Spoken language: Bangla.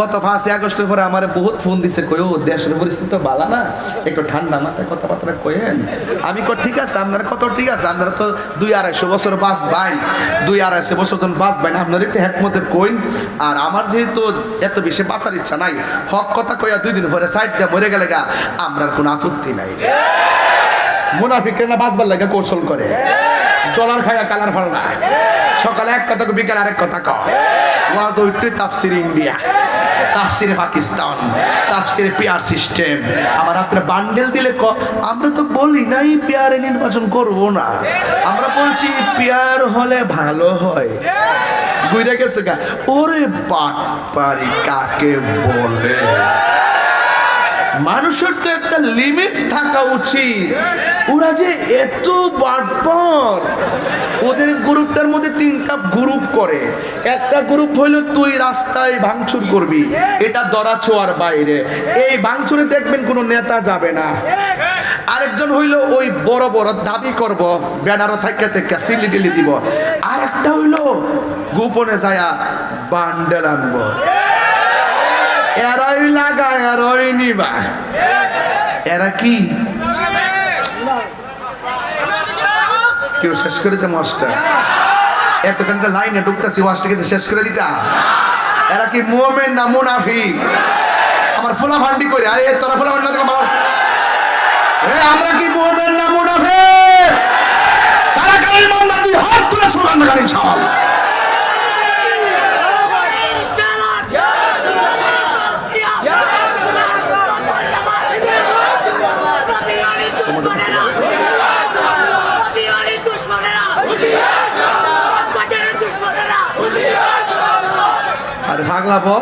গত 5 আগস্টের পরে আমার বহুত ফোন দিছে, কই ও দেশের পরিস্থিতি ভালো না, একটু ঠান্ডা মাথায় কথাবার্তা কইেন। আমি কই ঠিক আছে, আপনার কত ঠিক আছে, আপনারা তো 200-250 বছর বাঁচবেন, 200-250 বছর জন বাঁচবেন, আপনারা একটু হেকমতে কইন। আর আমার যেহেতু এত বেশি বাঁচার ইচ্ছা নাই, হক কথা কইয়া 2 দিন পরে সাইড দিয়ে মরে গেলে গা আমরার কোনো আপত্তি নাই। মুনাফিকরা না বাঁচবার লাগে কৌশল করে, ডলার খায়া কালার ফাল না, সকালে এক কথা বিকালে আরেক কথা কয়। ওয়াজ ওইটি তাফসির ইন্ডিয়া, তাফসিরে পাকিস্তান, তাফসিরে পিআর সিস্টেম। আবার রাত্রে বান্ডেল দিলে আমরা তো বলি নাই পিআরে নির্বাচন করব না, আমরা বলছি পিআর হলে ভালো হয়। বুঝে গেছে গা, ওরে বাটপারি কাকে বলে। মানুষের তো একটা লিমিট থাকা উচিত। ওরা যে এত বাটপার, ওদের গ্রুপটার মধ্যে 3টা গ্রুপ করে। একটা গ্রুপ হইলো তুই রাস্তায় ভাঙচুর করবি, এটা ধরা ছোঁয়ার বাইরে, এই ভাঙচুরে দেখবেন কোনো নেতা যাবে না। আরেকজন হইলো ওই বড় বড় দাবি করব, ব্যানারও থাকে থেকে সিলি ডিলি দিব। আর একটা হইলো গোপনে যায়া বান্ডেল আনবো, এরাই লাগায় এরাই নিবা। এরা কি কেউ শেষ করে দিতে মাস্টার এতখানটা লাইনে ঢুকতেছি, ওয়াজটাকে শেষ করে দিতা। এরা কি মুমিন না মুনাফিক? আমার ফোলা ফান্ডি করে, আরে তোরা ফোলা ফান্ডি না, আমরা কি মুমিন না মুনাফিক? কারা কারা ইমান না, তুই হাত তুলে স্লোগান দেখান ইনশাআল্লাহ। আরে ভাগলাবো